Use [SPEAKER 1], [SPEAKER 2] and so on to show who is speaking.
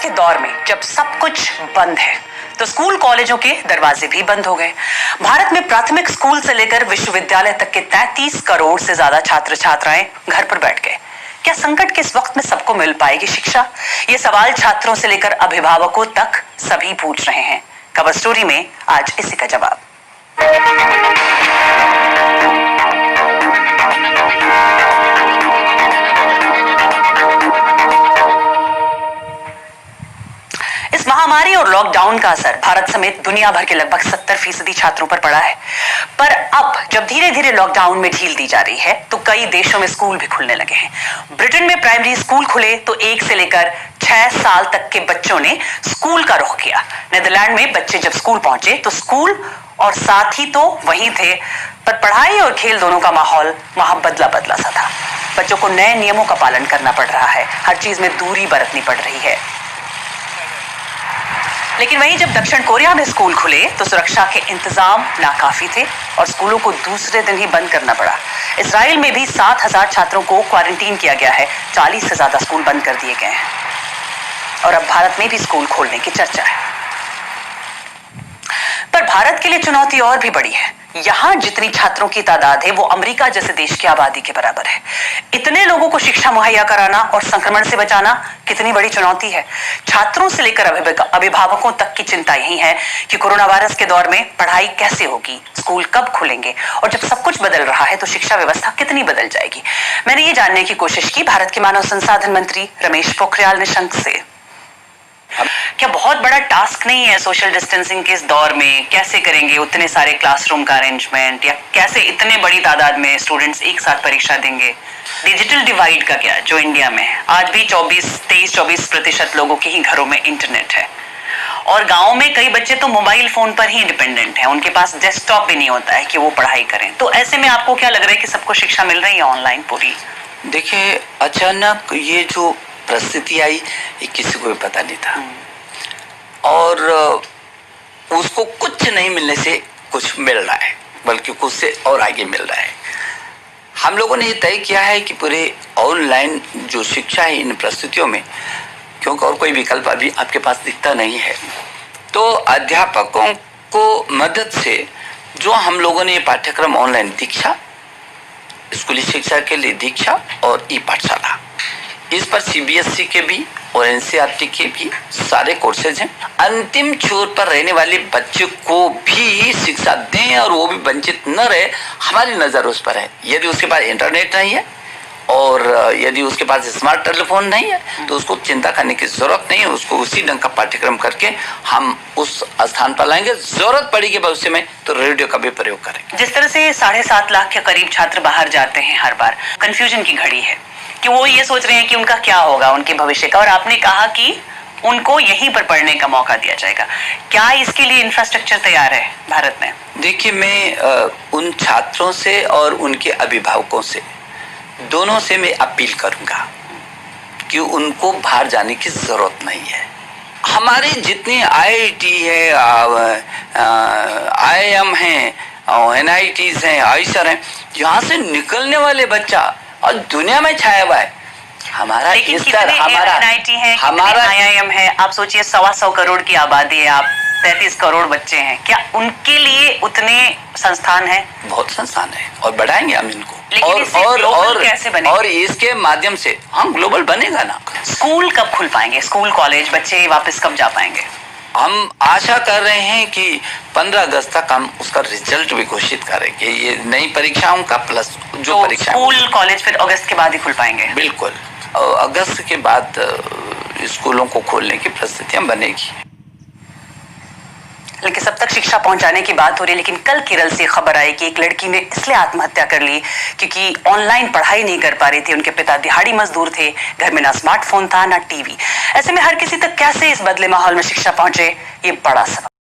[SPEAKER 1] के दौर में जब सब कुछ बंद है तो स्कूल कॉलेजों के दरवाजे भी बंद हो गए। भारत में प्राथमिक स्कूल से लेकर विश्वविद्यालय तक के 33 करोड़ से ज्यादा छात्र छात्राएं घर पर बैठ गए। क्या संकट के इस वक्त में सबको मिल पाएगी शिक्षा? ये सवाल छात्रों से लेकर अभिभावकों तक सभी पूछ रहे हैं। कवर स्टोरी में आज इसी का जवाब। इस महामारी और लॉकडाउन का असर भारत समेत दुनिया भर के लगभग 70% छात्रों पर पड़ा है। पर अब जब धीरे धीरे लॉकडाउन में ढील दी जा रही है तो कई देशों में स्कूल भी खुलने लगे हैं। ब्रिटेन में प्राइमरी स्कूल खुले तो 1 से लेकर 6 साल तक के बच्चों ने स्कूल का रुख किया। नीदरलैंड में बच्चे जब स्कूल पहुंचे तो स्कूल और साथी तो वहीं थे, पर पढ़ाई और खेल दोनों का माहौल वहां बदला बदला सा था। बच्चों को नए नियमों का पालन करना पड़ रहा है, हर चीज में दूरी बरतनी पड़ रही है। लेकिन वहीं जब दक्षिण कोरिया में स्कूल खुले तो सुरक्षा के इंतजाम नाकाफी थे और स्कूलों को दूसरे दिन ही बंद करना पड़ा। इजराइल में भी 7,000 छात्रों को क्वारंटीन किया गया है, 40 से ज्यादा स्कूल बंद कर दिए गए हैं और अब भारत में भी स्कूल खोलने की चर्चा है। पर भारत के लिए चुनौती और भी बड़ी है। यहां जितनी छात्रों की तादाद है वो अमेरिका जैसे देश की आबादी के बराबर है। इतने लोगों को शिक्षा मुहैया कराना और संक्रमण से बचाना कितनी बड़ी चुनौती है। छात्रों से लेकर अभिभावकों तक की चिंता यही है कि कोरोना वायरस के दौर में पढ़ाई कैसे होगी, स्कूल कब खुलेंगे और जब सब कुछ बदल रहा है तो शिक्षा व्यवस्था कितनी बदल जाएगी। मैंने ये जानने की कोशिश की भारत के मानव संसाधन मंत्री रमेश पोखरियाल निशंक से। क्या बहुत बड़ा टास्क नहीं है सोशल डिस्टेंसिंग के इस दौर में? कैसे करेंगे उतने सारे क्लासरूम का अरेंजमेंट, या कैसे इतने बड़ी तादाद में स्टूडेंट्स एक साथ परीक्षा देंगे? डिजिटल डिवाइड का क्या, जो इंडिया में आज भी 23-24% लोगों के ही घरों में इंटरनेट है और गाँव में कई बच्चे तो मोबाइल फोन पर ही डिपेंडेंट हैं, उनके पास डेस्कटॉप भी नहीं होता है कि वो पढ़ाई करें। तो ऐसे में आपको क्या लग रहा है कि सबको शिक्षा मिल रही है ऑनलाइन पूरी?
[SPEAKER 2] देखिए, अचानक ये जो परिस्थिति आई ये किसी को भी पता नहीं था और उसको कुछ नहीं मिलने से कुछ मिल रहा है, बल्कि कुछ से और आगे मिल रहा है। हम लोगों ने ये तय किया है कि पूरे ऑनलाइन जो शिक्षा है इन परिस्थितियों में, क्योंकि और कोई विकल्प अभी आपके पास दिखता नहीं है, तो अध्यापकों को मदद से जो हम लोगों ने ये पाठ्यक्रम ऑनलाइन दीक्षा, स्कूली शिक्षा के लिए दीक्षा और ई पाठशाला, इस पर सीबीएसई के भी और एनसीईआरटी के भी सारे कोर्सेज हैं। अंतिम छोर पर रहने वाले बच्चे को भी शिक्षा दें और वो भी वंचित न रहे, हमारी नज़र उस पर है। यदि उसके पास इंटरनेट नहीं है और यदि उसके पास स्मार्ट टेलीफोन नहीं है तो उसको चिंता करने की जरूरत नहीं है। उसको उसी ढंग का पाठ्यक्रम करके हम उस स्थान पर लाएंगे। जरूरत पड़ेगी भविष्य में तो रेडियो का भी प्रयोग करेंगे।
[SPEAKER 1] जिस तरह से 7.5 लाख के करीब छात्र बाहर जाते हैं हर बार, कंफ्यूजन की घड़ी है कि वो ये सोच रहे हैं कि उनका क्या होगा, उनके भविष्य का, और आपने कहा कि उनको यहीं पर पढ़ने का मौका दिया जाएगा। क्या इसके लिए इंफ्रास्ट्रक्चर तैयार है भारत में?
[SPEAKER 2] देखिए, मैं उन छात्रों से और उनके अभिभावकों से, दोनों से मैं अपील करूंगा कि उनको बाहर जाने की जरूरत नहीं है। हमारे जितने आईआईटी है, आईआईएम है, एनआईटीज हैं, आईसर हैं, यहाँ से निकलने वाले बच्चा और दुनिया में छाया हुआ है। हमारा
[SPEAKER 1] स्तर, हमारा एनआईटी है, हमारा आईआईएम है। आप सोचिए 125 करोड़ की आबादी है, आप 33 करोड़ बच्चे हैं। क्या उनके लिए उतने संस्थान हैं?
[SPEAKER 2] बहुत संस्थान है और बढ़ाएंगे हम इनको।
[SPEAKER 1] और कैसे बनेंगे?
[SPEAKER 2] और इसके माध्यम से हम ग्लोबल बनेगा ना।
[SPEAKER 1] स्कूल कब खुल पाएंगे? स्कूल कॉलेज बच्चे वापस कब जा पाएंगे?
[SPEAKER 2] हम आशा कर रहे हैं कि 15 अगस्त तक हम उसका रिजल्ट भी घोषित करेंगे। ये नई परीक्षाओं का प्लस जो परीक्षा,
[SPEAKER 1] स्कूल कॉलेज फिर अगस्त के बाद ही खुल पाएंगे?
[SPEAKER 2] बिल्कुल, अगस्त के बाद स्कूलों को खोलने की परिस्थितियां बनेगी।
[SPEAKER 1] लेकिन सब तक शिक्षा पहुंचाने की बात हो रही है। लेकिन कल केरल से खबर आई कि एक लड़की ने इसलिए आत्महत्या कर ली क्योंकि ऑनलाइन पढ़ाई नहीं कर पा रही थी। उनके पिता दिहाड़ी मजदूर थे, घर में ना स्मार्टफोन था ना टीवी। ऐसे में हर किसी तक कैसे इस बदले माहौल में शिक्षा पहुंचे, ये बड़ा सवाल।